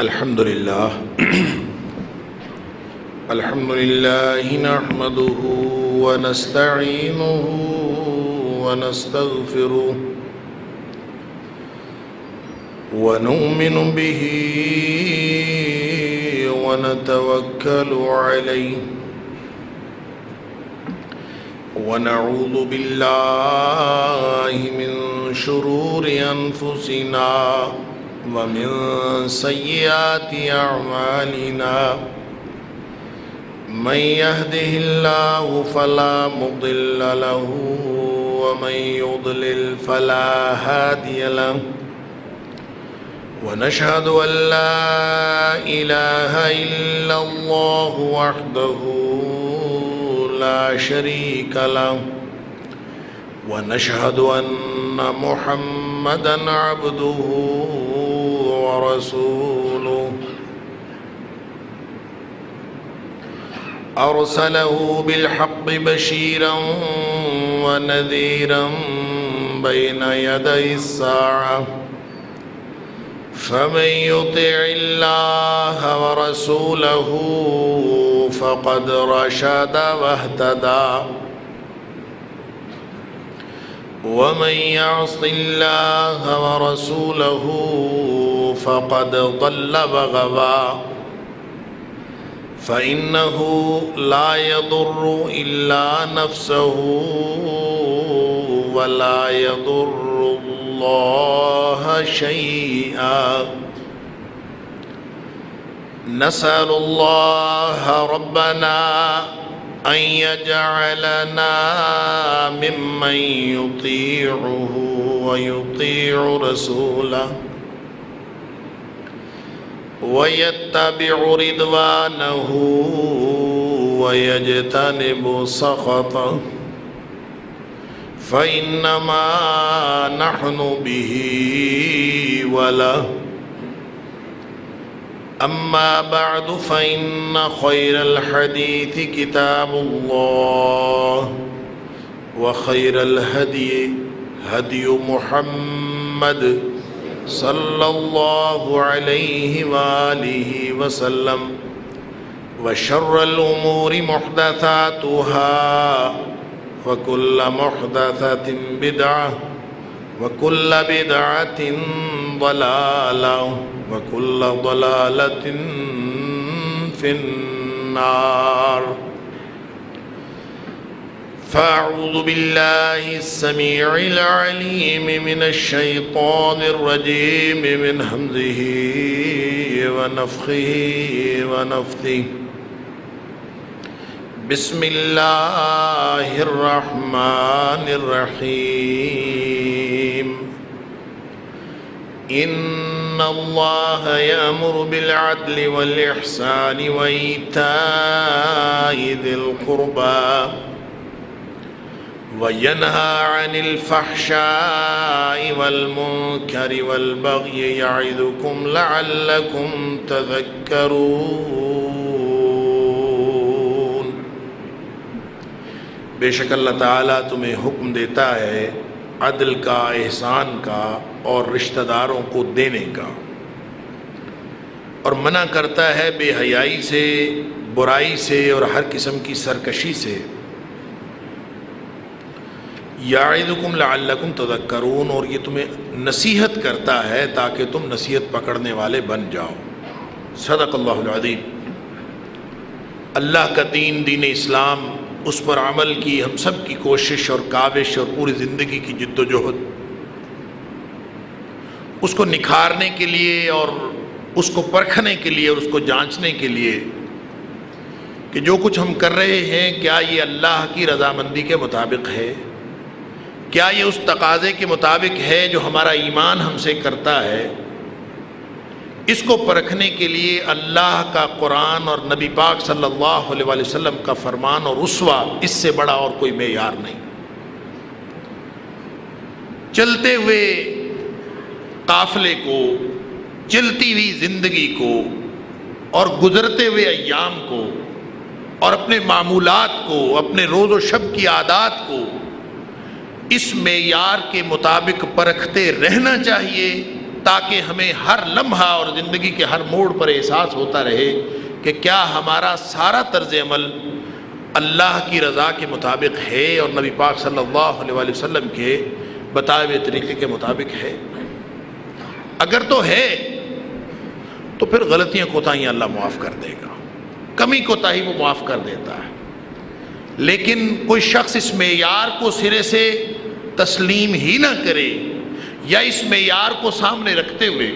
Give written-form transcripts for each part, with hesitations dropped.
الحمد لله نحمده ونستعينه ونستغفره ونؤمن به ونتوكل عليه ونعوذ بالله من شرور أنفسنا ومن سيئات أعمالنا من يهده الله فلا مضل له ومن يضلل فلا هادي له ونشهد أن لا إله إلا الله وحده لا شريك له ونشهد أن محمدًا عبده ورسوله أرسله بالحق بشيرا ونذيرا بين يدي الساعة فمن يطع الله ورسوله فقد رشد واهتدى ومن يعص الله ورسوله فقد ضل وغوى فإنه لا يضر إلا نفسه ولا يضر الله شيئا نسأل الله ربنا أن يجعلنا ممن يطيعه ويطيع رسوله ويتبع رضوانه ويجتنب سخطه فإنما نحن به وله أما بعد فإن خير الحديث كتاب الله وخير الهدي هدي محمد صلى الله عليه وآله وسلم وشر الأمور محدثاتها وكل محدثة بدعة وكل بدعة ضلالة وكل ضلالة في النار فأعوذ بالله السميع العليم من الشيطان الرجيم من همزه ونفخه ونفثه بسم الله الرحمن الرحيم إن الله يأمر بالعدل والإحسان وإيتاء ذي القربى وينهى عن الفحشاء والمنكر والبغي يعظكم لعلكم تذكرون بے شک اللہ تعالیٰ تمہیں حکم دیتا ہے عدل کا، احسان کا اور رشتہ داروں کو دینے کا، اور منع کرتا ہے بے حیائی سے، برائی سے اور ہر قسم کی سرکشی سے۔ یعظکم لعلکم تذکرون، اور یہ تمہیں نصیحت کرتا ہے تاکہ تم نصیحت پکڑنے والے بن جاؤ۔ صدق اللہ العظیم۔ اللہ کا دین، دین اسلام، اس پر عمل کی ہم سب کی کوشش اور کاوش اور پوری زندگی کی جد و جہد، اس کو نکھارنے کے لیے اور اس کو پرکھنے کے لیے اور اس کو جانچنے کے لیے کہ جو کچھ ہم کر رہے ہیں کیا یہ اللہ کی رضامندی کے مطابق ہے، کیا یہ اس تقاضے کے مطابق ہے جو ہمارا ایمان ہم سے کرتا ہے۔ اس کو پرکھنے کے لیے اللہ کا قرآن اور نبی پاک صلی اللہ علیہ وسلم کا فرمان اور اسوہ، اس سے بڑا اور کوئی معیار نہیں۔ چلتے ہوئے قافلے کو، چلتی ہوئی زندگی کو اور گزرتے ہوئے ایام کو اور اپنے معمولات کو، اپنے روز و شب کی عادات کو اس معیار کے مطابق پرکھتے رہنا چاہیے تاکہ ہمیں ہر لمحہ اور زندگی کے ہر موڑ پر احساس ہوتا رہے کہ کیا ہمارا سارا طرز عمل اللہ کی رضا کے مطابق ہے اور نبی پاک صلی اللہ علیہ وآلہ وسلم کے بتائے ہوئے طریقے کے مطابق ہے۔ اگر تو ہے تو پھر غلطیاں کوتاہیاں اللہ معاف کر دے گا، کمی کوتاہی وہ معاف کر دیتا ہے۔ لیکن کوئی شخص اس معیار کو سرے سے تسلیم ہی نہ کرے یا اس معیار کو سامنے رکھتے ہوئے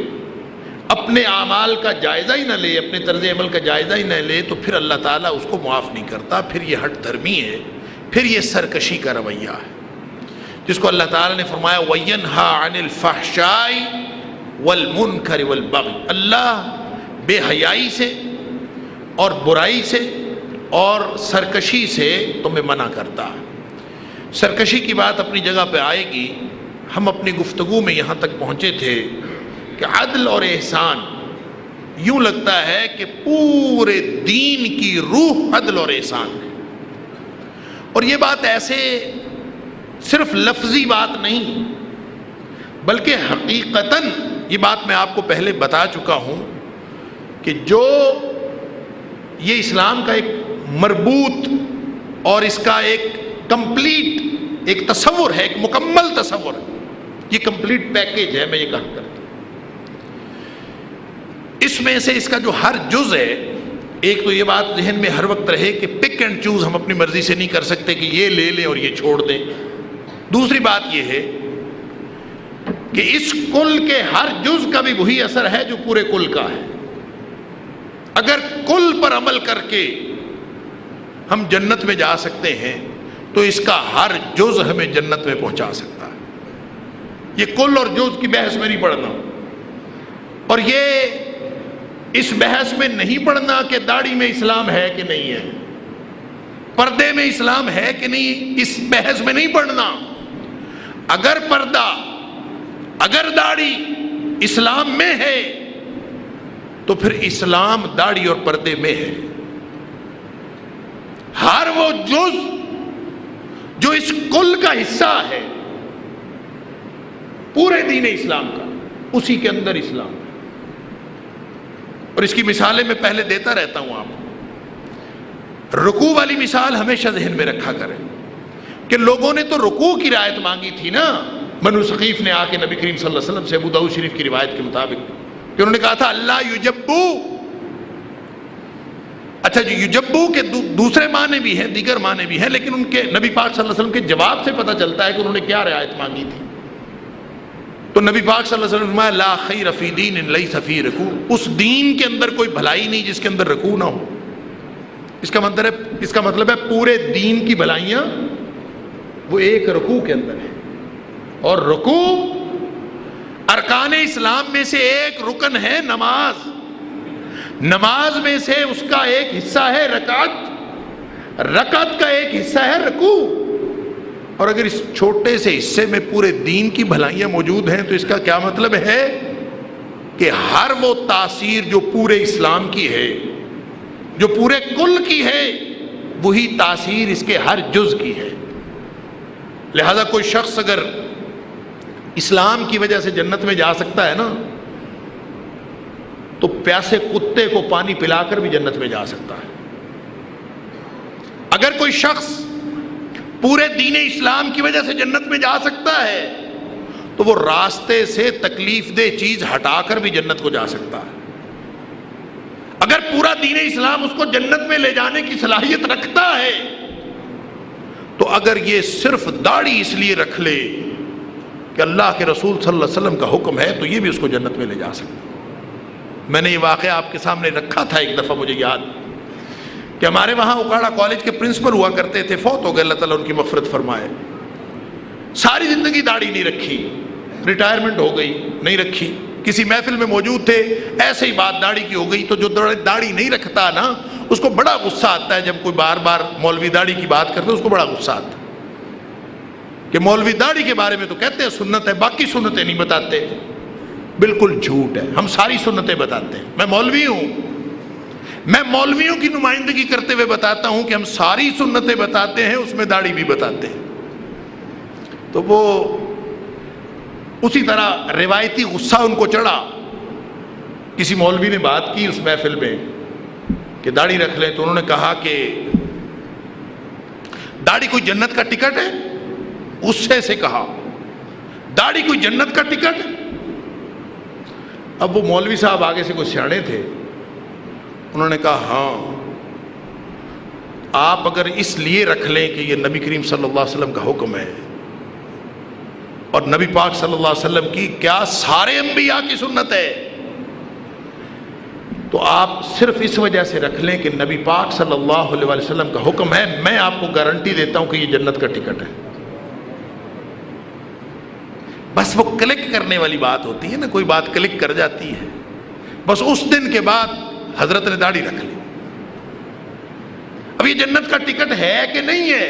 اپنے اعمال کا جائزہ ہی نہ لے، اپنے طرز عمل کا جائزہ ہی نہ لے، تو پھر اللہ تعالیٰ اس کو معاف نہیں کرتا، پھر یہ ہٹ دھرمی ہے، پھر یہ سرکشی کا رویہ ہے، جس کو اللہ تعالیٰ نے فرمایا وَيَنْهَا عَنِ الْفَحْشَاءِ وَالْمُنْكَرِ وَالْبَغْيِ۔ اللہ بے حیائی سے اور برائی سے اور سرکشی سے تمہیں منع کرتا ہے۔ سرکشی کی بات اپنی جگہ پہ آئے گی۔ ہم اپنی گفتگو میں یہاں تک پہنچے تھے کہ عدل اور احسان، یوں لگتا ہے کہ پورے دین کی روح عدل اور احسان ہے، اور یہ بات ایسے صرف لفظی بات نہیں بلکہ حقیقتاً یہ بات میں آپ کو پہلے بتا چکا ہوں کہ جو یہ اسلام کا ایک مربوط اور اس کا ایک کمپلیٹ ایک تصور ہے، ایک مکمل تصور ہے، یہ کمپلیٹ پیکیج ہے، میں یہ کہا کرتا ہوں۔ اس میں سے اس کا جو ہر جز ہے، ایک تو یہ بات ذہن میں ہر وقت رہے کہ پک اینڈ چوز ہم اپنی مرضی سے نہیں کر سکتے کہ یہ لے لیں اور یہ چھوڑ دیں۔ دوسری بات یہ ہے کہ اس کل کے ہر جز کا بھی وہی اثر ہے جو پورے کل کا ہے۔ اگر کل پر عمل کر کے ہم جنت میں جا سکتے ہیں تو اس کا ہر جز ہمیں جنت میں پہنچا سکتا ہے۔ یہ کل اور جز کی بحث میں نہیں پڑھنا، اور یہ اس بحث میں نہیں پڑھنا کہ داڑھی میں اسلام ہے کہ نہیں ہے، پردے میں اسلام ہے کہ نہیں، اس بحث میں نہیں پڑھنا۔ اگر پردہ، اگر داڑھی اسلام میں ہے تو پھر اسلام داڑھی اور پردے میں ہے۔ ہر وہ جز جو اس کل کا حصہ ہے پورے دین اسلام کا، اسی کے اندر اسلام ہے۔ اور اس کی مثالیں میں پہلے دیتا رہتا ہوں آپ کو۔ رکوع والی مثال ہمیشہ ذہن میں رکھا کریں کہ لوگوں نے تو رکوع کی رعایت مانگی تھی نا، بنو ثقیف نے آ کے نبی کریم صلی اللہ علیہ وسلم سے ابو داؤد شریف کی روایت کے مطابق کہ انہوں نے کہا تھا اللہ یجبو۔ اچھا جی، یجبو کے دوسرے معنی بھی ہیں، دیگر معنی بھی ہیں، لیکن ان کے نبی پاک صلی اللہ علیہ وسلم کے جواب سے پتہ چلتا ہے کہ انہوں نے کیا رعایت مانگی تھی۔ تو نبی پاک صلی اللہ علیہ وسلم نے فرمایا لا خیر فی دین لیس فی رکوع، اس دین کے اندر کوئی بھلائی نہیں جس کے اندر رکوع نہ ہو۔ اس کا مطلب ہے پورے دین کی بھلائیاں وہ ایک رکوع کے اندر ہے، اور رکوع ارکان اسلام میں سے ایک رکن ہے نماز۔ نماز میں سے اس کا ایک حصہ ہے رکعت، رکعت کا ایک حصہ ہے رکوع، اور اگر اس چھوٹے سے حصے میں پورے دین کی بھلائیاں موجود ہیں تو اس کا کیا مطلب ہے کہ ہر وہ تاثیر جو پورے اسلام کی ہے، جو پورے کل کی ہے، وہی تاثیر اس کے ہر جز کی ہے۔ لہذا کوئی شخص اگر اسلام کی وجہ سے جنت میں جا سکتا ہے نا، تو پیاسے کتے کو پانی پلا کر بھی جنت میں جا سکتا ہے۔ اگر کوئی شخص پورے دین اسلام کی وجہ سے جنت میں جا سکتا ہے تو وہ راستے سے تکلیف دہ چیز ہٹا کر بھی جنت کو جا سکتا ہے۔ اگر پورا دین اسلام اس کو جنت میں لے جانے کی صلاحیت رکھتا ہے تو اگر یہ صرف داڑھی اس لیے رکھ لے کہ اللہ کے رسول صلی اللہ علیہ وسلم کا حکم ہے تو یہ بھی اس کو جنت میں لے جا سکتا ہے۔ میں نے یہ واقعہ آپ کے سامنے رکھا تھا ایک دفعہ، مجھے یاد کہ ہمارے وہاں اکاڑا کالج کے پرنسپل ہوا کرتے تھے، فوت ہو گئے، اللہ تعالیٰ ان کی مغفرت فرمائے۔ ساری زندگی داڑھی نہیں رکھی، ریٹائرمنٹ ہو گئی، نہیں رکھی۔ کسی محفل میں موجود تھے، ایسے ہی بات داڑھی کی ہو گئی، تو جو داڑھی نہیں رکھتا نا اس کو بڑا غصہ آتا ہے جب کوئی بار بار مولوی داڑھی کی بات کرتے، اس کو بڑا غصہ آتا ہے کہ مولوی داڑھی کے بارے میں تو کہتے ہیں سنت ہے، باقی سنتیں نہیں بتاتے۔ بالکل جھوٹ ہے، ہم ساری سنتیں بتاتے ہیں۔ میں مولوی ہوں، میں مولویوں کی نمائندگی کرتے ہوئے بتاتا ہوں کہ ہم ساری سنتیں بتاتے ہیں، اس میں داڑھی بھی بتاتے ہیں۔ تو وہ اسی طرح روایتی غصہ ان کو چڑھا. کسی مولوی نے بات کی اس محفل میں کہ داڑھی رکھ لیں، تو انہوں نے کہا کہ داڑھی کوئی جنت کا ٹکٹ ہے؟ غصے سے کہا داڑھی کوئی جنت کا ٹکٹ ہے؟ اب وہ مولوی صاحب آگے سے کوئی سیانے تھے، انہوں نے کہا ہاں، آپ اگر اس لیے رکھ لیں کہ یہ نبی کریم صلی اللہ علیہ وسلم کا حکم ہے اور نبی پاک صلی اللہ علیہ وسلم کی کیا سارے انبیاء کی سنت ہے، تو آپ صرف اس وجہ سے رکھ لیں کہ نبی پاک صلی اللہ علیہ وسلم کا حکم ہے، میں آپ کو گارنٹی دیتا ہوں کہ یہ جنت کا ٹکٹ ہے. بس وہ کلک کرنے والی بات ہوتی ہے نا، کوئی بات کلک کر جاتی ہے. بس اس دن کے بعد حضرت نے داڑھی رکھ لی. اب یہ جنت کا ٹکٹ ہے کہ نہیں ہے؟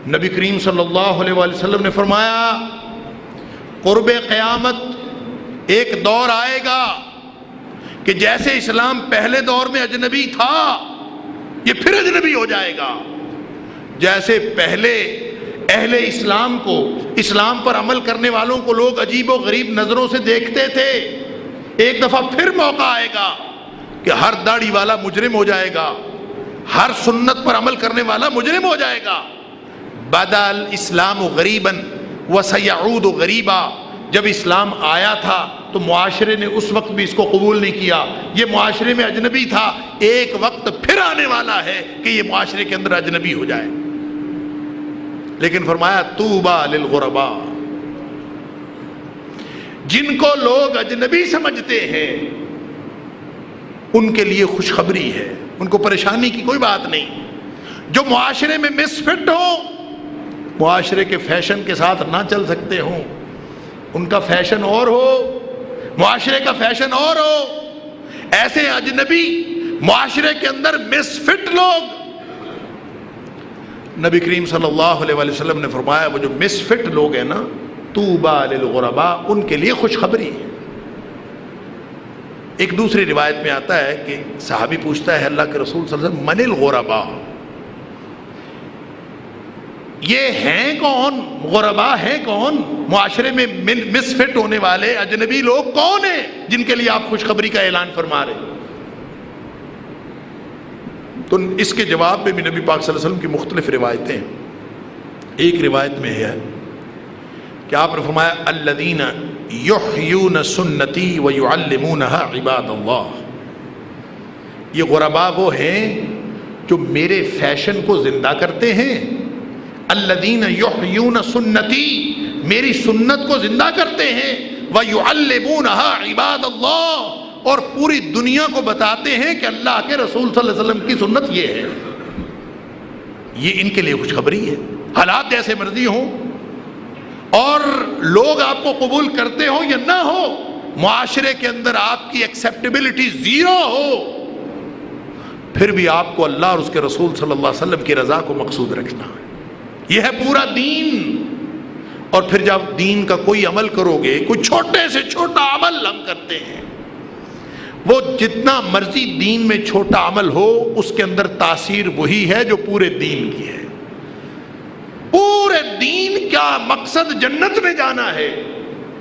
نبی کریم صلی اللہ علیہ وسلم نے فرمایا قرب قیامت ایک دور آئے گا کہ جیسے اسلام پہلے دور میں اجنبی تھا، یہ پھر اجنبی ہو جائے گا. جیسے پہلے اہل اسلام کو، اسلام پر عمل کرنے والوں کو لوگ عجیب و غریب نظروں سے دیکھتے تھے، ایک دفعہ پھر موقع آئے گا کہ ہر داڑھی والا مجرم ہو جائے گا، ہر سنت پر عمل کرنے والا مجرم ہو جائے گا. بدا الاسلام غریبا وسیعود غریبا، جب اسلام آیا تھا تو معاشرے نے اس وقت بھی اس کو قبول نہیں کیا، یہ معاشرے میں اجنبی تھا. ایک وقت پھر آنے والا ہے کہ یہ معاشرے کے اندر اجنبی ہو جائے. لیکن فرمایا طوبی للغرباء، جن کو لوگ اجنبی سمجھتے ہیں ان کے لیے خوشخبری ہے، ان کو پریشانی کی کوئی بات نہیں. جو معاشرے میں مس فٹ ہو، معاشرے کے فیشن کے ساتھ نہ چل سکتے ہوں، ان کا فیشن اور ہو، معاشرے کا فیشن اور ہو، ایسے اجنبی معاشرے کے اندر مس فٹ لوگ، نبی کریم صلی اللہ علیہ وسلم نے فرمایا وہ جو مس فٹ لوگ ہیں نا، طوبی للغرباء، ان کے لیے خوشخبری ہے. ایک دوسری روایت میں آتا ہے کہ صحابی پوچھتا ہے اللہ کے رسول صلی اللہ علیہ وسلم من الغرباء، یہ ہیں کون؟ غرباء ہیں کون؟ معاشرے میں مس فٹ ہونے والے اجنبی لوگ کون ہیں جن کے لیے آپ خوشخبری کا اعلان فرما رہے ہیں؟ تو اس کے جواب میں بھی نبی پاک صلی اللہ علیہ وسلم کی مختلف روایتیں ہیں. ایک روایت میں ہے کہ آپ نے فرمایا الذین یحیون سنتی ویعلمونها عباد اللہ، یہ غرباء وہ ہیں جو میرے فیشن کو زندہ کرتے ہیں. الذین یحیون سنتی، میری سنت کو زندہ کرتے ہیں. ویعلمونها عباد اللہ، اور پوری دنیا کو بتاتے ہیں کہ اللہ کے رسول صلی اللہ علیہ وسلم کی سنت یہ ہے. یہ ان کے لیے خوشخبری ہے. حالات جیسے مرضی ہوں اور لوگ آپ کو قبول کرتے ہوں یا نہ ہو، معاشرے کے اندر آپ کی ایکسیپٹیبلٹی زیرو ہو، پھر بھی آپ کو اللہ اور اس کے رسول صلی اللہ علیہ وسلم کی رضا کو مقصود رکھنا ہے. یہ ہے پورا دین. اور پھر جب دین کا کوئی عمل کرو گے، کوئی چھوٹے سے چھوٹا عمل ہم کرتے ہیں، وہ جتنا مرضی دین میں چھوٹا عمل ہو، اس کے اندر تاثیر وہی ہے جو پورے دین کی ہے. پورے دین کا مقصد جنت میں جانا ہے،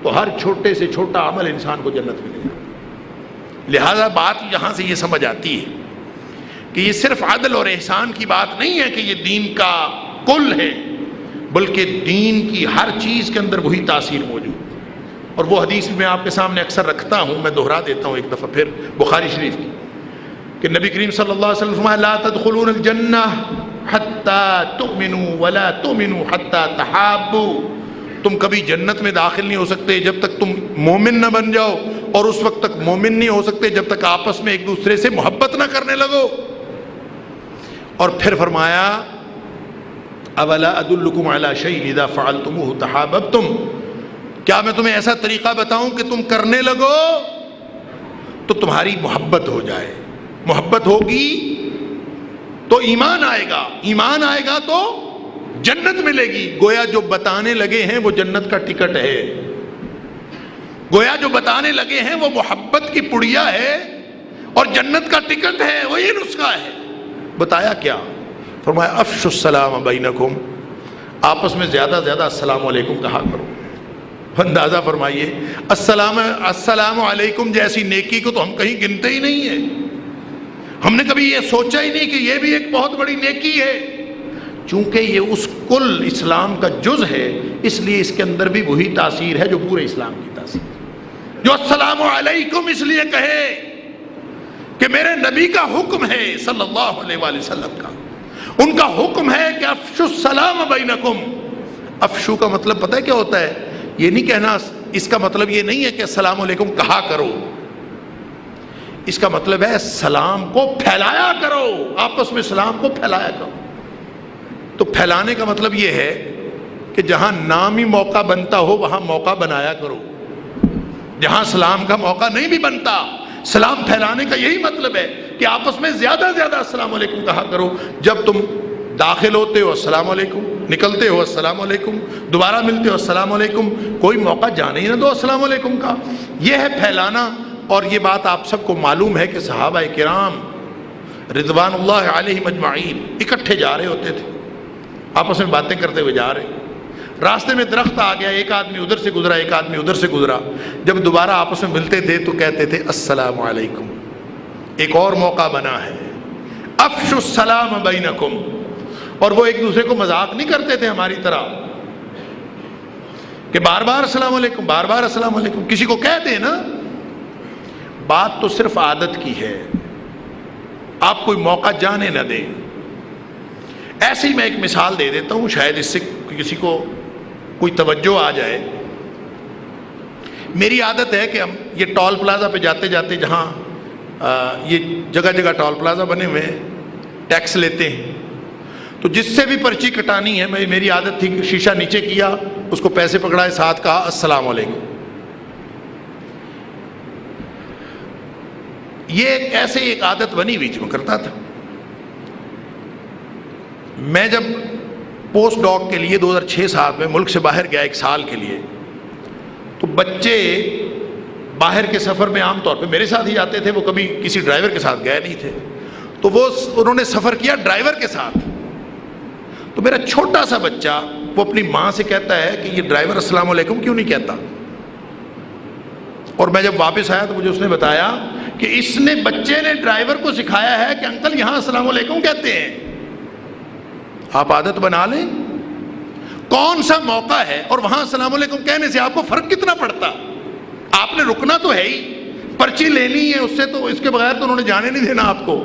تو ہر چھوٹے سے چھوٹا عمل انسان کو جنت میں لے جانا. لہذا بات یہاں سے یہ سمجھ آتی ہے کہ یہ صرف عدل اور احسان کی بات نہیں ہے کہ یہ دین کا کل ہے، بلکہ دین کی ہر چیز کے اندر وہی تاثیر موجود. اور وہ حدیث میں آپ کے سامنے اکثر رکھتا ہوں، میں دہرا دیتا ہوں ایک دفعہ پھر، بخاری شریف کی، کہ نبی کریم صلی اللہ علیہ وسلم فرمایا لا تدخلون الجنہ حتی تؤمنوا ولا تؤمنوا حتی تحابوا، تم کبھی جنت میں داخل نہیں ہو سکتے جب تک تم مومن نہ بن جاؤ، اور اس وقت تک مومن نہیں ہو سکتے جب تک آپس میں ایک دوسرے سے محبت نہ کرنے لگو. اور پھر فرمایا اولا ادلکم علی شیء اذا فعلتموه تحاببتم، کیا میں تمہیں ایسا طریقہ بتاؤں کہ تم کرنے لگو تو تمہاری محبت ہو جائے. محبت ہوگی تو ایمان آئے گا، ایمان آئے گا تو جنت ملے گی. گویا جو بتانے لگے ہیں وہ جنت کا ٹکٹ ہے، گویا جو بتانے لگے ہیں وہ محبت کی پڑیا ہے اور جنت کا ٹکٹ ہے، وہ یہ نسخہ ہے. بتایا کیا؟ فرمایا افشوا السلام بینکم، آپس میں زیادہ زیادہ السلام علیکم کہا کرو. اندازہ فرمائیے السلام علیکم جیسی نیکی کو تو ہم کہیں گنتے ہی نہیں ہیں. ہم نے کبھی یہ سوچا ہی نہیں کہ یہ بھی ایک بہت بڑی نیکی ہے. چونکہ یہ اس کل اسلام کا جز ہے، اس لیے اس کے اندر بھی وہی تاثیر ہے جو پورے اسلام کی تاثیر ہے. جو السلام علیکم اس لیے کہے کہ میرے نبی کا حکم ہے صلی اللہ علیہ وآلہ وسلم کا، ان کا حکم ہے کہ افشوا السلام بینکم. افشو کا مطلب پتہ ہے کیا ہوتا ہے؟ یہ نہیں کہنا، اس کا مطلب یہ نہیں ہے کہ السلام علیکم کہا کرو، اس کا مطلب ہے سلام کو پھیلایا کرو، آپس میں سلام کو پھیلایا کرو. تو پھیلانے کا مطلب یہ ہے کہ جہاں نامی موقع بنتا ہو وہاں موقع بنایا کرو. جہاں سلام کا موقع نہیں بھی بنتا، سلام پھیلانے کا یہی مطلب ہے کہ آپس میں زیادہ زیادہ السلام علیکم کہا کرو. جب تم داخل ہوتے ہو السلام علیکم، نکلتے ہو السلام علیکم، دوبارہ ملتے ہو السلام علیکم، کوئی موقع جانے ہی نہ دو السلام علیکم کا. یہ ہے پھیلانا. اور یہ بات آپ سب کو معلوم ہے کہ صحابہ کرام رضوان اللہ علیہم اجمعین اکٹھے جا رہے ہوتے تھے، آپس میں باتیں کرتے ہوئے جا رہے. راستے میں درخت آ گیا، ایک آدمی ادھر سے گزرا، ایک آدمی ادھر سے گزرا. جب دوبارہ آپس میں ملتے تھے تو کہتے تھے السلام علیکم. ایک اور موقع بنا ہے، افشوا السلام بینکم. اور وہ ایک دوسرے کو مذاق نہیں کرتے تھے ہماری طرح کہ بار بار السلام علیکم، بار بار السلام علیکم. کسی کو کہہ دیں نا، بات تو صرف عادت کی ہے، آپ کوئی موقع جانے نہ دیں. ایسے ہی میں ایک مثال دے دیتا ہوں، شاید اس سے کسی کو کوئی توجہ آ جائے. میری عادت ہے کہ ہم یہ ٹول پلازا پہ جاتے جاتے، جہاں یہ جگہ جگہ ٹول پلازا بنے ہوئے ہیں، ٹیکس لیتے ہیں، تو جس سے بھی پرچی کٹانی ہے، میری عادت تھی کہ شیشہ نیچے کیا، اس کو پیسے پکڑائے، ساتھ کہا السلام علیکم. یہ ایسے ایک عادت بنی ہوئی تھی، میں کرتا تھا. میں جب پوسٹ ڈاک کے لیے 2006-7 میں ملک سے باہر گیا ایک سال کے لیے، تو بچے باہر کے سفر میں عام طور پہ میرے ساتھ ہی جاتے تھے، وہ کبھی کسی ڈرائیور کے ساتھ گئے نہیں تھے. تو انہوں نے سفر کیا ڈرائیور کے ساتھ. تو میرا چھوٹا سا بچہ وہ اپنی ماں سے کہتا ہے کہ یہ ڈرائیور السلام علیکم کیوں نہیں کہتا. اور میں جب واپس آیا تو مجھے اس نے بتایا کہ بچے نے ڈرائیور کو سکھایا ہے کہ انکل یہاں السلام علیکم کہتے ہیں. آپ عادت بنا لیں. کون سا موقع ہے اور وہاں السلام علیکم کہنے سے آپ کو فرق کتنا پڑتا. آپ نے رکنا تو ہے ہی، پرچی لینی ہے، اس سے تو اس کے بغیر تو انہوں نے جانے نہیں دینا آپ کو.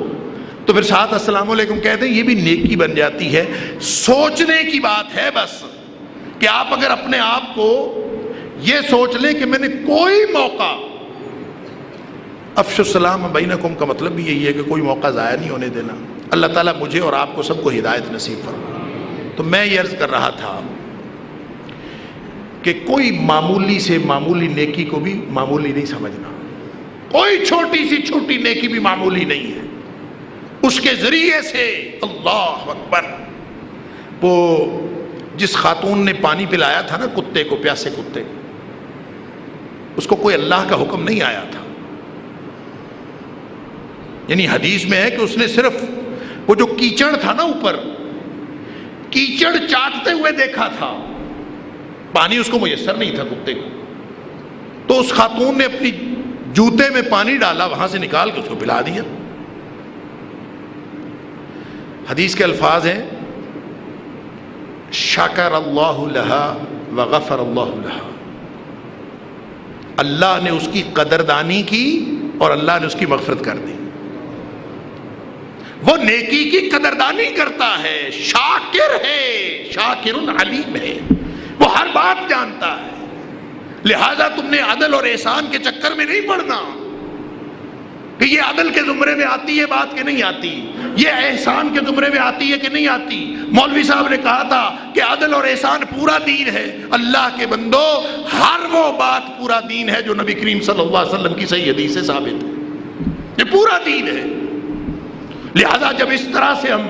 تو پھر ساتھ السلام علیکم کہتے ہیں، یہ بھی نیکی بن جاتی ہے. سوچنے کی بات ہے بس کہ آپ اگر اپنے آپ کو یہ سوچ لیں کہ میں نے کوئی موقع، افشوا السلام بینکم کا مطلب بھی یہی ہے کہ کوئی موقع ضائع نہیں ہونے دینا. اللہ تعالیٰ مجھے اور آپ کو سب کو ہدایت نصیب فرمائے. تو میں یہ عرض کر رہا تھا کہ کوئی معمولی سے معمولی نیکی کو بھی معمولی نہیں سمجھنا. کوئی چھوٹی سی چھوٹی نیکی بھی معمولی نہیں ہے. اس کے ذریعے سے اللہ اکبر، وہ جس خاتون نے پانی پلایا تھا نا کتے کو، پیاسے کتے، اس کو کوئی اللہ کا حکم نہیں آیا تھا. یعنی حدیث میں ہے کہ اس نے صرف وہ جو کیچڑ تھا نا اوپر، کیچڑ چاٹتے ہوئے دیکھا تھا، پانی اس کو میسر نہیں تھا کتے کو. تو اس خاتون نے اپنی جوتے میں پانی ڈالا، وہاں سے نکال کے اس کو پلا دیا. حدیث کے الفاظ ہیں شکر اللہ لہا وغفر اللہ لہا. اللہ نے اس کی قدردانی کی اور اللہ نے اس کی مغفرت کر دی. وہ نیکی کی قدردانی کرتا ہے، شاکر ہے، شاکر علیم ہے، وہ ہر بات جانتا ہے. لہذا تم نے عدل اور احسان کے چکر میں نہیں پڑنا کہ یہ عدل کے زمرے میں آتی ہے بات کہ نہیں آتی، یہ احسان کے زمرے میں آتی ہے کہ نہیں آتی. مولوی صاحب نے کہا تھا کہ عدل اور احسان پورا دین ہے. اللہ کے بندو، ہر وہ بات پورا دین ہے جو نبی کریم صلی اللہ علیہ وسلم کی صحیح حدیث سے ثابت ہے. یہ پورا دین ہے. لہذا جب اس طرح سے ہم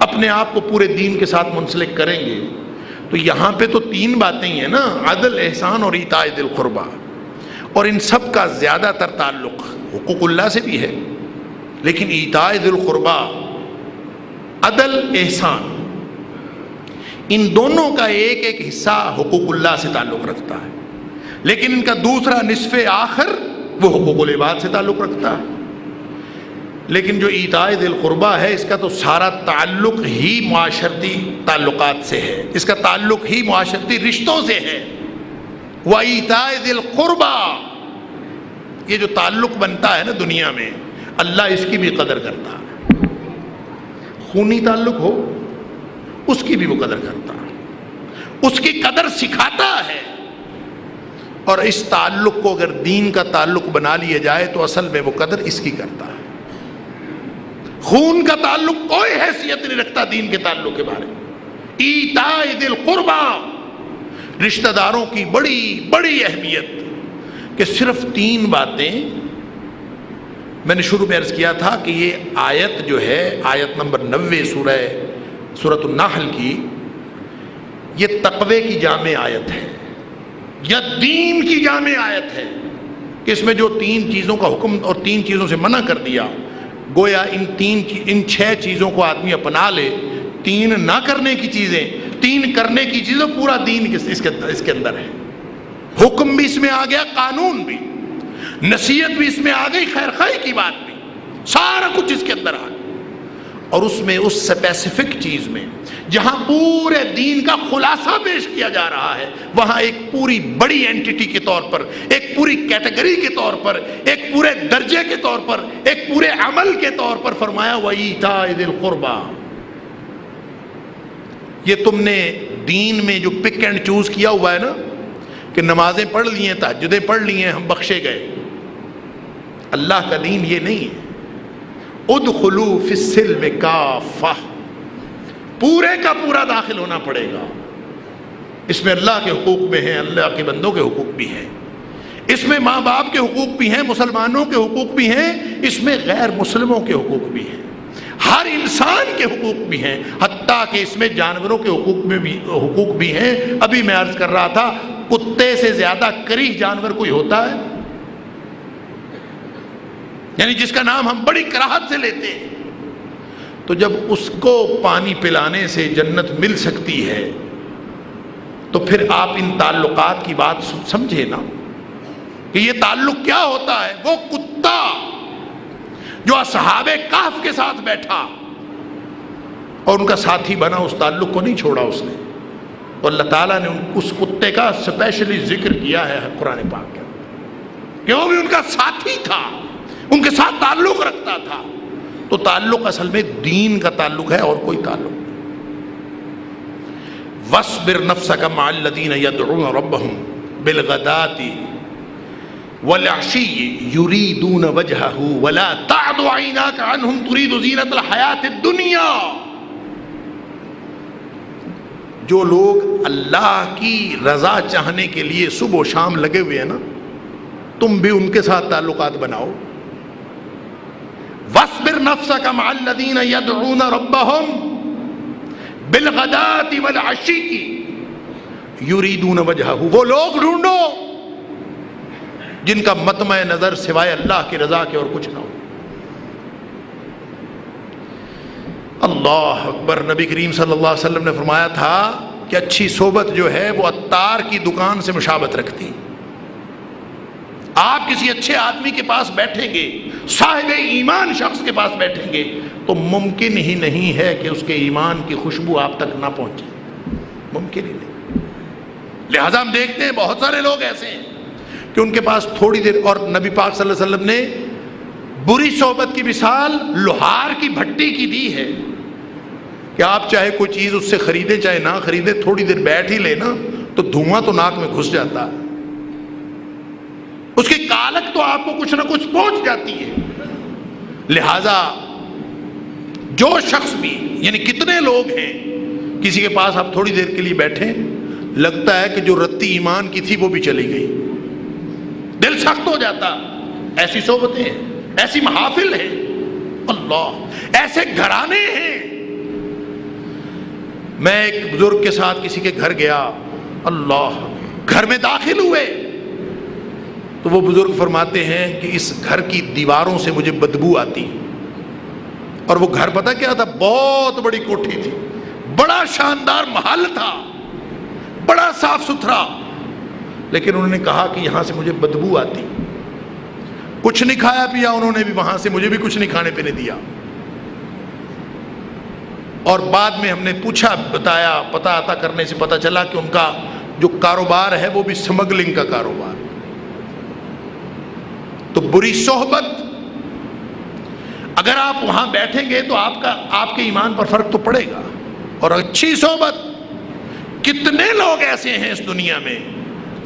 اپنے آپ کو پورے دین کے ساتھ منسلک کریں گے تو یہاں پہ تو 3 باتیں ہی ہیں نا، عدل، احسان اور ایتاء ذی القربیٰ. اور ان سب کا زیادہ تر تعلق حقوق اللہ سے بھی ہے، لیکن ایتاء ذی القربیٰ، عدل، احسان، ان دونوں کا ایک ایک حصہ حقوق اللہ سے تعلق رکھتا ہے. لیکن ان کا دوسرا نصف آخر وہ حقوق العباد سے تعلق رکھتا ہے. لیکن جو ایتاء ذی القربیٰ ہے اس کا تو سارا تعلق ہی معاشرتی تعلقات سے ہے، اس کا تعلق ہی معاشرتی رشتوں سے ہے. وَإِيتَاءِ ذِي الْقُرْبَى، یہ جو تعلق بنتا ہے نا دنیا میں، اللہ اس کی بھی قدر کرتا ہے. خونی تعلق ہو اس کی بھی وہ قدر کرتا ہے، اس کی قدر سکھاتا ہے. اور اس تعلق کو اگر دین کا تعلق بنا لیا جائے تو اصل میں وہ قدر اس کی کرتا ہے. خون کا تعلق کوئی حیثیت نہیں رکھتا دین کے تعلق کے بارے میں. ایتاء ذی القربیٰ، رشتہ داروں کی بڑی بڑی اہمیت، کہ صرف 3 باتیں. میں نے شروع میں عرض کیا تھا کہ یہ آیت جو ہے، آیت نمبر 90 سورۃ النحل کی، یہ تقوی کی جامع آیت ہے یا دین کی جامع آیت ہے، کہ اس میں جو 3 چیزوں کا حکم اور 3 چیزوں سے منع کر دیا، گویا ان 6 چیزوں کو آدمی اپنا لے. 3 نہ کرنے کی چیزیں، 3 کرنے کی چیزیں، پورا دین اس کے اندر ہے. حکم بھی اس میں آ گیا، قانون بھی، نصیحت بھی اس میں آ گئی، خیر خواہی کی بات بھی، سارا کچھ اس کے اندر آ گیا. اور اس میں اس اسپیسیفک چیز میں جہاں پورے دین کا خلاصہ پیش کیا جا رہا ہے، وہاں ایک پوری بڑی اینٹیٹی کے طور پر، ایک پوری کیٹیگری کے طور پر، ایک پورے درجے کے طور پر، ایک پورے عمل کے طور پر فرمایا وَإِيتَاءِ ذِي الْقُرْبَى. یہ تم نے دین میں جو پک اینڈ چوز کیا ہوا ہے نا، کہ نمازیں پڑھ لی ہیں، تہجدیں پڑھ لی ہیں، ہم بخشے گئے. اللہ کا دین یہ نہیں ہے. ادخلوا فی السلم کافہ، پورے کا پورا داخل ہونا پڑے گا. اس میں اللہ کے حقوق بھی ہیں، اللہ کے بندوں کے حقوق بھی ہیں، اس میں ماں باپ کے حقوق بھی ہیں، مسلمانوں کے حقوق بھی ہیں، اس میں غیر مسلموں کے حقوق بھی ہیں، ہر انسان کے حقوق بھی ہیں، حتیٰ کہ اس میں جانوروں کے حقوق بھی ہیں. ابھی میں عرض کر رہا تھا، کتے سے زیادہ کریہ جانور کوئی ہوتا ہے؟ یعنی جس کا نام ہم بڑی کراہت سے لیتے ہیں. تو جب اس کو پانی پلانے سے جنت مل سکتی ہے تو پھر آپ ان تعلقات کی بات سمجھے نا، کہ یہ تعلق کیا ہوتا ہے. وہ کتا جو اصحاب کہف کے ساتھ بیٹھا اور ان کا ساتھی بنا، اس تعلق کو نہیں چھوڑا اس نے. اور اللہ تعالیٰ نے اس کتے کا اسپیشلی ذکر کیا ہے قرآن پاک کے، کہ وہ بھی ان کا ساتھی تھا، ان کے ساتھ تعلق رکھتا تھا. تو تعلق اصل میں دین کا تعلق ہے اور کوئی تعلق نہیں. وَاصْبِرْ نَفْسَكَ مَعَ الَّذِينَ يَدْعُونَ رَبَّهُمْ بِالْغَدَاةِ وَالْعَشِيِّ يُرِيدُونَ وَجْهَهُ وَلَا تَعْدُ عَيْنَاكَ عَنْهُمْ تُرِيدُ زِينَةَ الْحَيَاةِ الدُّنْيَا. جو لوگ اللہ کی رضا چاہنے کے لیے صبح و شام لگے ہوئے ہیں نا، تم بھی ان کے ساتھ تعلقات بناؤ. وَاصْبِرْ نَفْسَكَ مَعَ الَّذِينَ يَدْعُونَ رَبَّهُمْ بِالْغَدَاةِ وَالْعَشِيِّ يُرِيدُونَ وَجْهَهُ. وہ لوگ ڈھونڈو جن کا مطمع نظر سوائے اللہ کی رضا کے اور کچھ نہ ہو. اللہ اکبر. نبی کریم صلی اللہ علیہ وسلم نے فرمایا تھا کہ اچھی صحبت جو ہے وہ عطار کی دکان سے مشابہت رکھتی. آپ کسی اچھے آدمی کے پاس بیٹھیں گے، صاحب ایمان شخص کے پاس بیٹھیں گے، تو ممکن ہی نہیں ہے کہ اس کے ایمان کی خوشبو آپ تک نہ پہنچے، ممکن ہی نہیں. لہذا ہم دیکھتے ہیں بہت سارے لوگ ایسے ہیں کہ ان کے پاس تھوڑی دیر، اور نبی پاک صلی اللہ علیہ وسلم نے بری صحبت کی مثال لوہار کی بھٹی کی دی ہے، کہ آپ چاہے کوئی چیز اس سے خریدے چاہے نہ خریدے، تھوڑی دیر بیٹھ ہی لینا تو دھواں تو ناک میں گھس جاتا ہے، اس کی کالک تو آپ کو کچھ نہ کچھ پہنچ جاتی ہے. لہذا جو شخص بھی، یعنی کتنے لوگ ہیں کسی کے پاس آپ تھوڑی دیر کے لیے بیٹھیں، لگتا ہے کہ جو رتی ایمان کی تھی وہ بھی چلی گئی، دل سخت ہو جاتا. ایسی صحبتیں ہیں، ایسی محافل ہیں، اللہ ایسے گھرانے ہیں. میں ایک بزرگ کے ساتھ کسی کے گھر گیا، اللہ گھر میں داخل ہوئے تو وہ بزرگ فرماتے ہیں کہ اس گھر کی دیواروں سے مجھے بدبو آتی. اور وہ گھر پتہ کیا تھا؟ بہت بڑی کوٹھی تھی، بڑا شاندار محل تھا، بڑا صاف ستھرا، لیکن انہوں نے کہا کہ یہاں سے مجھے بدبو آتی، کچھ نہیں کھایا پیا انہوں نے بھی وہاں سے، مجھے بھی کچھ نہیں کھانے پینے دیا۔ اور بعد میں ہم نے پوچھا، بتایا، پتہ آتا کرنے سے پتہ چلا کہ ان کا جو کاروبار ہے وہ بھی سمگلنگ کا کاروبار۔ تو بری صحبت، اگر آپ وہاں بیٹھیں گے تو آپ کے ایمان پر فرق تو پڑے گا، اور اچھی صحبت، کتنے لوگ ایسے ہیں اس دنیا میں،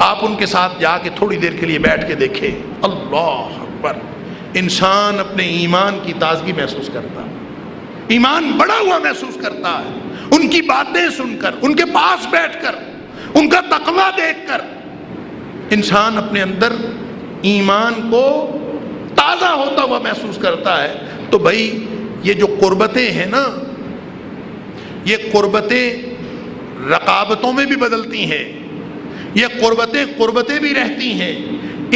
آپ ان کے ساتھ جا کے تھوڑی دیر کے لیے بیٹھ کے دیکھیں، اللہ اکبر، انسان اپنے ایمان کی تازگی محسوس کرتا ہے، ایمان بڑا ہوا محسوس کرتا ہے، ان کی باتیں سن کر، ان کے پاس بیٹھ کر، ان کا تقویٰ دیکھ کر انسان اپنے اندر ایمان کو تازہ ہوتا ہوا محسوس کرتا ہے۔ تو بھائی یہ جو قربتیں ہیں نا، یہ قربتیں رقابتوں میں بھی بدلتی ہیں، یہ قربتیں بھی رہتی ہیں،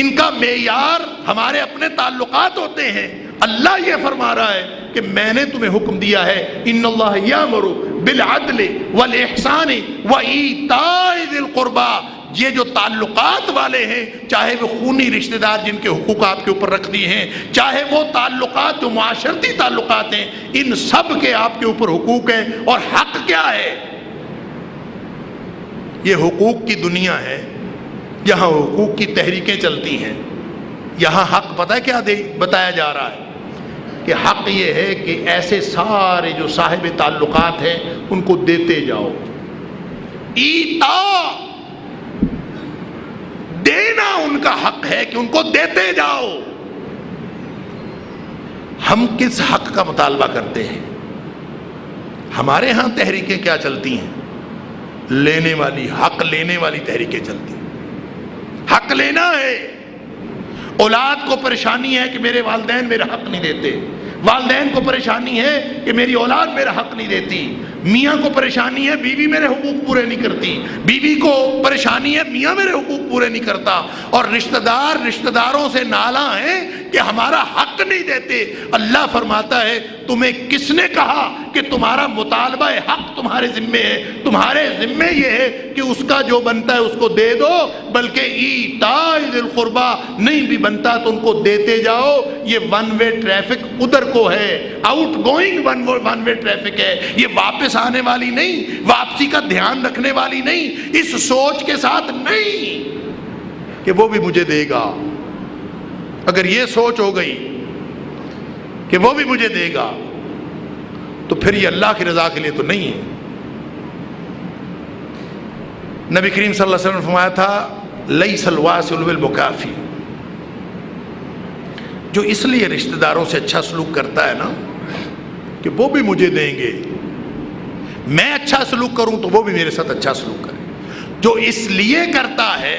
ان کا معیار ہمارے اپنے تعلقات ہوتے ہیں۔ اللہ یہ فرما رہا ہے کہ میں نے تمہیں حکم دیا ہے، ان اللہ یامر بالعدل والاحسان وایتاء ذی القربی، یہ جو تعلقات والے ہیں، چاہے وہ خونی رشتہ دار جن کے حقوق آپ کے اوپر رکھ دیے ہیں، چاہے وہ تعلقات جو معاشرتی تعلقات ہیں، ان سب کے آپ کے اوپر حقوق ہیں۔ اور حق کیا ہے؟ یہ حقوق کی دنیا ہے، یہاں حقوق کی تحریکیں چلتی ہیں۔ یہاں حق پتہ ہے کیا بتایا جا رہا ہے؟ کہ حق یہ ہے کہ ایسے سارے جو صاحب تعلقات ہیں ان کو دیتے جاؤ، ایتا، دینا ان کا حق ہے کہ ان کو دیتے جاؤ۔ ہم کس حق کا مطالبہ کرتے ہیں؟ ہمارے ہاں تحریکیں کیا چلتی ہیں؟ لینے والی، حق لینے والی تحریکیں چلتی ہیں۔ حق لینا ہے۔ اولاد کو پریشانی ہے کہ میرے والدین میرا حق نہیں دیتے، والدین کو پریشانی ہے کہ میری اولاد میرا حق نہیں دیتی، میاں کو پریشانی ہے بیوی میرے حقوق پورے نہیں کرتی، بیوی کو پریشانی ہے میاں میرے حقوق پورے نہیں کرتا، اور رشتہ داروں سے نالاں ہیں کہ ہمارا حق نہیں دیتے۔ اللہ فرماتا ہے تمہیں کس نے کہا کہ تمہارا مطالبہ حق تمہارے ذمے ہے؟ تمہارے ذمے یہ ہے کہ اس کا جو بنتا ہے اس کو دے دو، بلکہ ایتاء ذی القربی، نہیں بھی بنتا تو ان کو دیتے جاؤ۔ یہ ون وے ٹریفک ادھر کو ہے، out going one way traffic ہے، یہ واپس آنے والی نہیں، واپسی کا دھیان رکھنے والی نہیں، اس سوچ کے ساتھ نہیں کہ وہ بھی مجھے دے گا۔ اگر یہ سوچ ہو گئی کہ وہ بھی مجھے دے گا تو پھر یہ اللہ کی رضا کے لیے تو نہیں ہے۔ نبی کریم صلی اللہ علیہ وسلم نے فرمایا تھا لیس الواصل بالمکافی، جو اس لیے رشتہ داروں سے اچھا سلوک کرتا ہے نا کہ وہ بھی مجھے دیں گے، میں اچھا سلوک کروں تو وہ بھی میرے ساتھ اچھا سلوک کرے، جو اس لیے کرتا ہے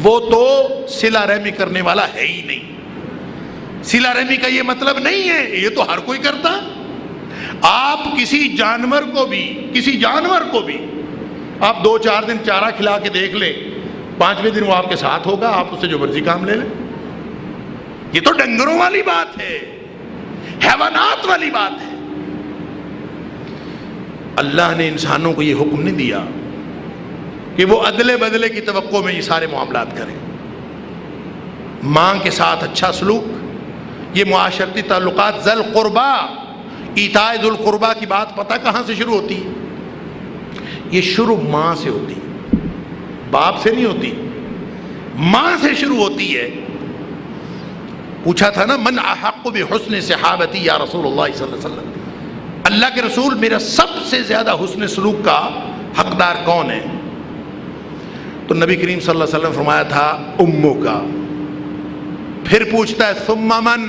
وہ تو صلہ رحمی کرنے والا ہے ہی نہیں۔ صلہ رحمی کا یہ مطلب نہیں ہے، یہ تو ہر کوئی کرتا۔ آپ کسی جانور کو بھی آپ 2-4 دن چارہ کھلا کے دیکھ لیں، 5ویں دن وہ آپ کے ساتھ ہوگا، آپ اس سے جو مرضی کام لے لیں۔ یہ تو ڈنگروں والی بات ہے، حیوانات والی بات ہے۔ اللہ نے انسانوں کو یہ حکم نہیں دیا کہ وہ ادلے بدلے کی توقع میں یہ سارے معاملات کریں۔ ماں کے ساتھ اچھا سلوک، یہ معاشرتی تعلقات، ذل قربا، ایتاء ذل قربا کی بات پتہ کہاں سے شروع ہوتی ہے؟ یہ شروع ماں سے ہوتی ہے، باپ سے نہیں ہوتی، ماں سے شروع ہوتی ہے۔ پوچھا تھا نا من احق بحسن صحابتی یا رسول اللہ صلی اللہ علیہ وسلم، اللہ کے رسول میرا سب سے زیادہ حسن سلوک کا حقدار کون ہے؟ تو نبی کریم صلی اللہ علیہ وسلم فرمایا تھا امو کا۔ پھر پوچھتا ہے ثم من،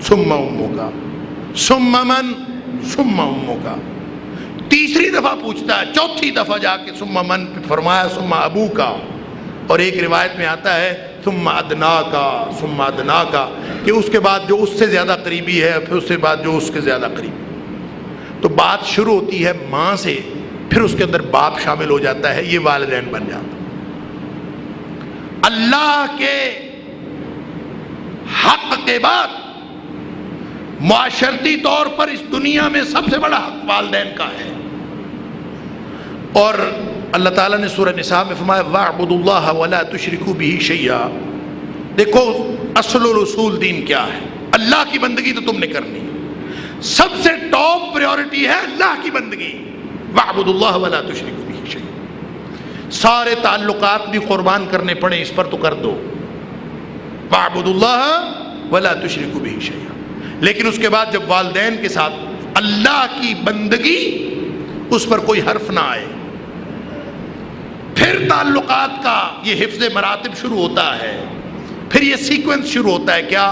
ثم امو کا، ثم من، ثم امو کا۔ تیسری دفعہ پوچھتا ہے، چوتھی دفعہ جا کے ثم من فرمایا ثم ابو کا، اور ایک روایت میں آتا ہے ثم ادنا کا، ثم ادنا کا، کہ اس کے بعد جو اس سے زیادہ قریبی ہے، پھر اس کے بعد جو اس کے زیادہ قریبی۔ تو بات شروع ہوتی ہے ماں سے، پھر اس کے اندر باپ شامل ہو جاتا ہے، یہ والدین بن جاتا۔ اللہ کے حق کے بعد معاشرتی طور پر اس دنیا میں سب سے بڑا حق والدین کا ہے، اور اللہ تعالیٰ نے سورہ نساء میں فرمایا وَاعْبُدُوا اللَّهَ وَلَا تُشْرِكُوا بِهِ شَيْئًا. دیکھو اصل و رسول دین کیا ہے. اللہ کی بندگی تو تم نے کرنی ہے، سب سے ٹاپ پریورٹی ہے اللہ کی بندگی. وَاعْبُدُوا اللَّهَ وَلَا تُشْرِكُوا بِهِ شَيْئًا. سارے تعلقات بھی قربان کرنے پڑے اس پر تو کر دو. وَاعْبُدُوا اللَّهَ وَلَا تُشْرِكُوا بِهِ شَيْئًا. لیکن اس کے بعد جب والدین کے ساتھ اللہ کی بندگی اس پر کوئی حرف نہ آئے، پھر تعلقات کا یہ حفظ مراتب شروع ہوتا ہے. پھر یہ سیکوینس شروع ہوتا ہے کیا؟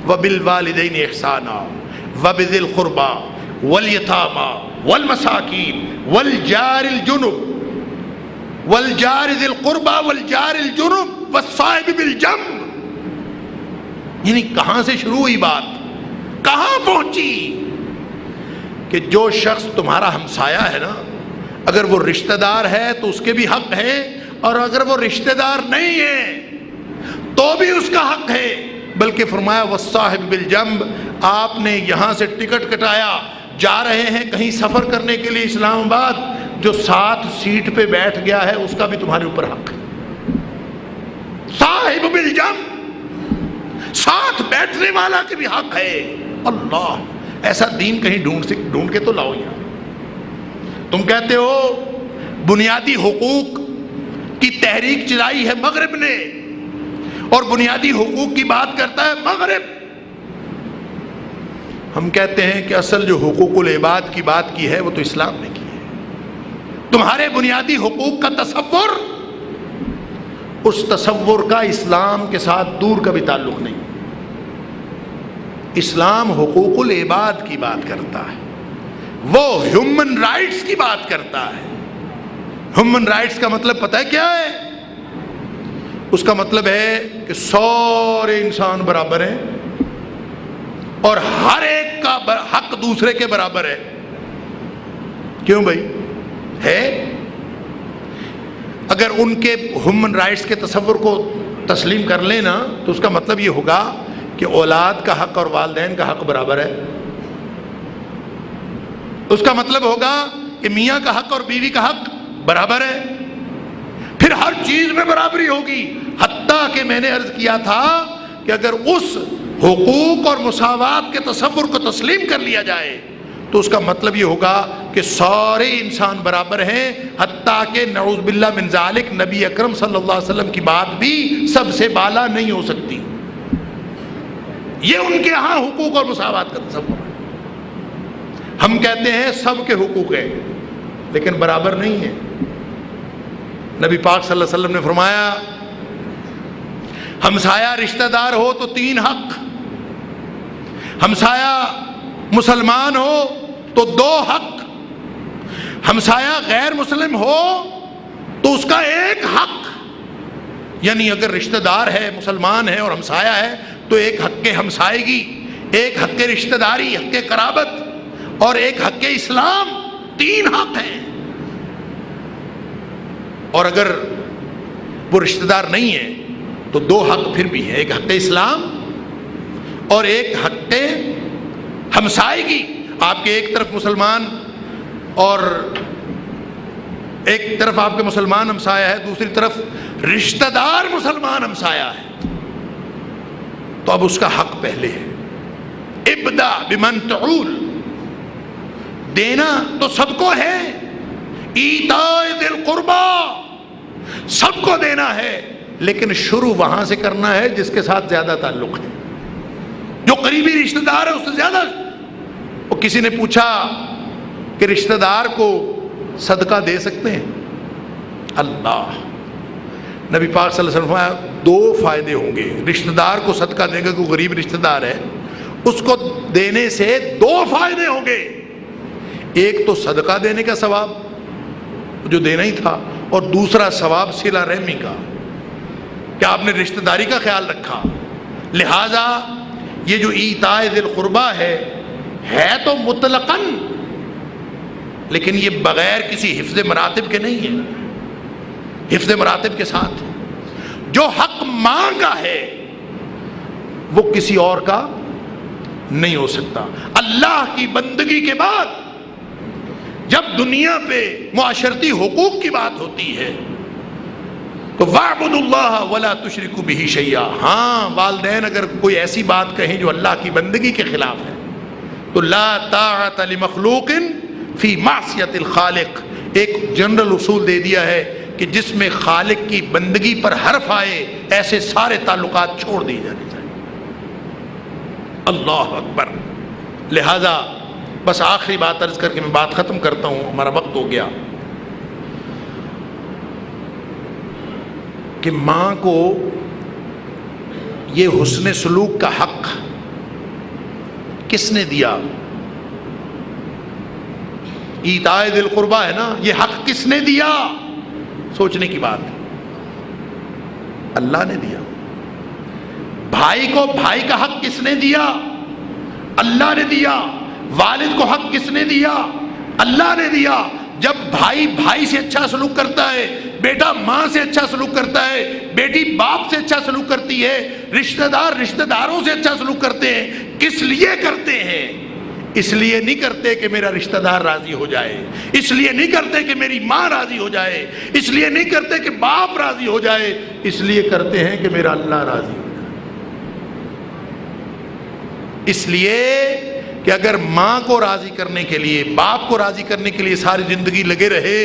وَبِالْوَالِدَيْنِ إِحْسَانًا وَبِذِي الْقُرْبَى وَالْيَتَامَى وَالْمَسَاكِينِ وَالْجَارِ الْجُنُبِ وَالْجَارِ ذِي الْقُرْبَى وَالْجَارِ الْجُنُبِ وَالصَّاحِبِ بِالْجَنبِ. یعنی کہاں سے شروع ہوئی بات، کہاں پہنچی؟ کہ جو شخص تمہارا ہمسایہ ہے نا، اگر وہ رشتہ دار ہے تو اس کے بھی حق ہے، اور اگر وہ رشتہ دار نہیں ہے تو بھی اس کا حق ہے. بلکہ فرمایا والصاحب بالجنب. آپ نے یہاں سے ٹکٹ کٹایا، جا رہے ہیں کہیں سفر کرنے کے لیے اسلام آباد، جو ساتھ سیٹ پہ بیٹھ گیا ہے اس کا بھی تمہارے اوپر حق ہے. صاحب بالجنب، ساتھ بیٹھنے والا کے بھی حق ہے. اللہ، ایسا دین کہیں ڈھونڈ کے تو لاؤ. یہاں تم کہتے ہو بنیادی حقوق کی تحریک چلائی ہے مغرب نے، اور بنیادی حقوق کی بات کرتا ہے مغرب. ہم کہتے ہیں کہ اصل جو حقوق العباد کی بات کی ہے وہ تو اسلام نے کی ہے. تمہارے بنیادی حقوق کا تصور، اس تصور کا اسلام کے ساتھ دور کا بھی تعلق نہیں. اسلام حقوق العباد کی بات کرتا ہے، وہ ہیومن رائٹس کی بات کرتا ہے. ہیومن رائٹس کا مطلب پتہ ہے کیا ہے؟ اس کا مطلب ہے کہ سارے انسان برابر ہیں اور ہر ایک کا حق دوسرے کے برابر ہے. کیوں بھائی ہے؟ اگر ان کے ہیومن رائٹس کے تصور کو تسلیم کر لینا تو اس کا مطلب یہ ہوگا کہ اولاد کا حق اور والدین کا حق برابر ہے. اس کا مطلب ہوگا کہ میاں کا حق اور بیوی کا حق برابر ہے. پھر ہر چیز میں برابری ہوگی. حتیٰ کہ میں نے عرض کیا تھا کہ اگر اس حقوق اور مساوات کے تصور کو تسلیم کر لیا جائے تو اس کا مطلب یہ ہوگا کہ سارے انسان برابر ہیں، حتیٰ کہ نعوذ باللہ من ذالک نبی اکرم صلی اللہ علیہ وسلم کی بات بھی سب سے بالا نہیں ہو سکتی. یہ ان کے ہاں حقوق اور مساوات کا تصور ہے. ہم کہتے ہیں سب کے حقوق ہیں لیکن برابر نہیں ہے. نبی پاک صلی اللہ علیہ وسلم نے فرمایا ہمسایہ رشتہ دار ہو تو 3 حق، ہمسایہ مسلمان ہو تو 2 حق، ہمسایہ غیر مسلم ہو تو اس کا 1 حق. یعنی اگر رشتہ دار ہے، مسلمان ہے اور ہمسایہ ہے تو 1 حق ہمسائیگی، 1 حق رشتہ داری، حق قرابت، اور 1 حق اسلام. 3 حق ہیں. اور اگر وہ رشتہ دار نہیں ہے تو 2 حق پھر بھی ہیں، 1 حق اسلام اور 1 حق ہمسائیگی. آپ کے ایک طرف مسلمان اور ایک طرف آپ کے مسلمان ہمسایہ ہے، دوسری طرف رشتہ دار مسلمان ہمسایہ ہے، تو اب اس کا حق پہلے ہے. ابدا بمن تعول. دینا تو سب کو ہے، ایتاء ذی القربی سب کو دینا ہے، لیکن شروع وہاں سے کرنا ہے جس کے ساتھ زیادہ تعلق ہے، جو قریبی رشتہ دار ہے اس سے زیادہ. اور کسی نے پوچھا کہ رشتہ دار کو صدقہ دے سکتے ہیں؟ اللہ، نبی پاک صلی اللہ علیہ وسلم فرمایا 2 فائدے ہوں گے. رشتہ دار کو صدقہ دے گا، کوئی غریب رشتہ دار ہے اس کو دینے سے 2 فائدے ہوں گے. ایک تو صدقہ دینے کا ثواب جو دینا ہی تھا، اور دوسرا ثواب صلہ رحمی کا، کہ آپ نے رشتہ داری کا خیال رکھا. لہذا یہ جو ایتاء ذی القربی ہے تو مطلقاً، لیکن یہ بغیر کسی حفظ مراتب کے نہیں ہے. حفظ مراتب کے ساتھ جو حق ماں کا ہے وہ کسی اور کا نہیں ہو سکتا. اللہ کی بندگی کے بعد جب دنیا پہ معاشرتی حقوق کی بات ہوتی ہے تو وَاعْبُدُوا اللَّهَ وَلَا تُشْرِكُوا بِهِ شَيْئًا. ہاں والدین اگر کوئی ایسی بات کہیں جو اللہ کی بندگی کے خلاف ہے تو لا طاعۃ لمخلوق فی معصیۃ الخالق، ایک جنرل اصول دے دیا ہے کہ جس میں خالق کی بندگی پر حرف آئے ایسے سارے تعلقات چھوڑ دیے جانے چاہیے. اللہ اکبر. لہذا بس آخری بات عرض کر کے میں بات ختم کرتا ہوں، ہمارا وقت ہو گیا، کہ ماں کو یہ حسن سلوک کا حق کس نے دیا؟ ایتاء ذی القربیٰ ہے نا، یہ حق کس نے دیا؟ سوچنے کی بات. اللہ نے دیا. بھائی کو بھائی کا حق کس نے دیا؟ اللہ نے دیا. والد کو حق کس نے دیا؟ اللہ نے دیا. جب بھائی بھائی سے اچھا سلوک کرتا ہے، بیٹا ماں سے اچھا سلوک کرتا ہے، بیٹی باپ سے اچھا سلوک کرتی ہے، رشتہ دار رشتہ داروں سے اچھا سلوک کرتے ہیں. کس لیے کرتے ہیں؟ اس لیے نہیں کرتے کہ میرا رشتہ دار راضی ہو جائے، اس لیے نہیں کرتے کہ میری ماں راضی ہو جائے، اس لیے نہیں کرتے کہ باپ راضی ہو جائے، اس لیے کرتے ہیں کہ میرا اللہ راضی ہو جائے. اس لیے کہ اگر ماں کو راضی کرنے کے لیے، باپ کو راضی کرنے کے لیے ساری زندگی لگے رہے،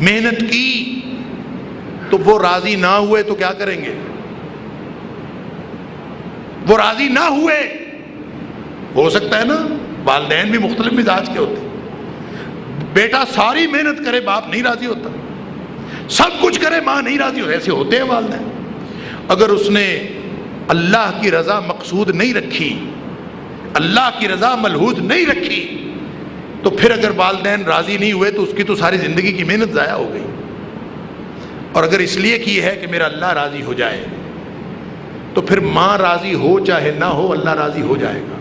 محنت کی، تو وہ راضی نہ ہوئے تو کیا کریں گے؟ وہ راضی نہ ہوئے، ہو سکتا ہے نا والدین بھی مختلف مزاج کے ہوتے ہیں. بیٹا ساری محنت کرے، باپ نہیں راضی ہوتا، سب کچھ کرے، ماں نہیں راضی ہوتی. ایسے ہوتے ہیں والدین. اگر اس نے اللہ کی رضا مقصود نہیں رکھی، اللہ کی رضا ملحوظ نہیں رکھی، تو پھر اگر والدین راضی نہیں ہوئے تو اس کی تو ساری زندگی کی محنت ضائع ہو گئی. اور اگر اس لیے کی ہے کہ میرا اللہ راضی ہو جائے، تو پھر ماں راضی ہو چاہے نہ ہو اللہ راضی ہو جائے گا.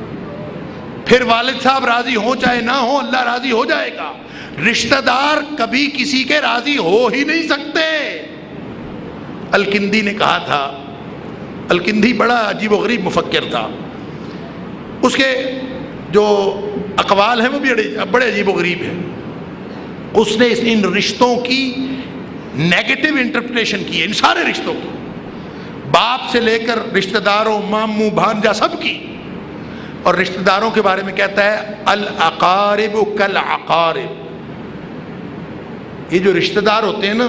پھر والد صاحب راضی ہو چاہے نہ ہو اللہ راضی ہو جائے گا. رشتہ دار کبھی کسی کے راضی ہو ہی نہیں سکتے. الکندی نے کہا تھا، الکندی بڑا عجیب و غریب مفکر تھا، اس کے جو اقوال ہیں وہ بھی بڑے عجیب و غریب ہیں. اس نے ان رشتوں کی نیگیٹو انٹرپریٹیشن کی ہے، ان سارے رشتوں کی، باپ سے لے کر رشتہ داروں، ماموں بھانجا، سب کی. اور رشتہ داروں کے بارے میں کہتا ہے الاقارب کالعقارب. یہ جو رشتہ دار ہوتے ہیں نا،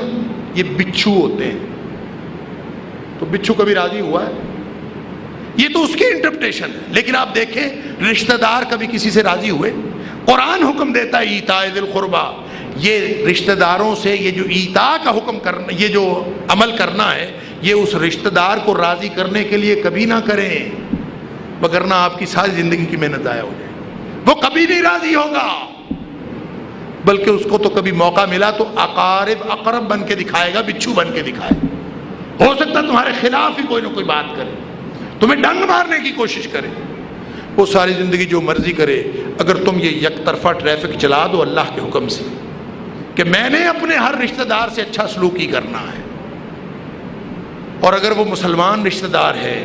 یہ بچھو ہوتے ہیں. تو بچھو کبھی راضی ہوا ہے؟ یہ تو اس کی انٹرپریٹیشن ہے. لیکن آپ دیکھیں رشتہ دار کبھی کسی سے راضی ہوئے؟ قرآن حکم دیتا ہے ایتاء ذی القربیٰ. یہ رشتہ داروں سے یہ جو ایتاء کا حکم کرنا، یہ جو عمل کرنا ہے، یہ اس رشتہ دار کو راضی کرنے کے لیے کبھی نہ کریں، وگرنہ آپ کی ساری زندگی کی محنت ضائع ہو جائے. وہ کبھی نہیں راضی ہوگا، بلکہ اس کو تو کبھی موقع ملا تو اقرب بن کے دکھائے گا، بچھو بن کے دکھائے. ہو سکتا ہے تمہارے خلاف ہی کوئی نہ کوئی بات کرے، تمہیں ڈنگ مارنے کی کوشش کرے. وہ ساری زندگی جو مرضی کرے. اگر تم یہ یک طرفہ ٹریفک چلا دو اللہ کے حکم سے کہ میں نے اپنے ہر رشتہ دار سے اچھا سلوک ہی کرنا ہے، اور اگر وہ مسلمان رشتہ دار ہے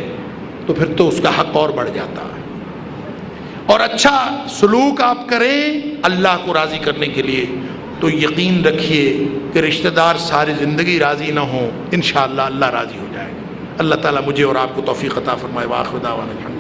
تو پھر تو اس کا حق اور بڑھ جاتا ہے. اور اچھا سلوک آپ کریں اللہ کو راضی کرنے کے لیے، تو یقین رکھیے کہ رشتہ دار ساری زندگی راضی نہ ہوں، انشاءاللہ اللہ راضی ہو جائے گا. اللہ تعالیٰ مجھے اور آپ کو توفیق عطا فرمائے. وآخر دعوانا الحمد للہ.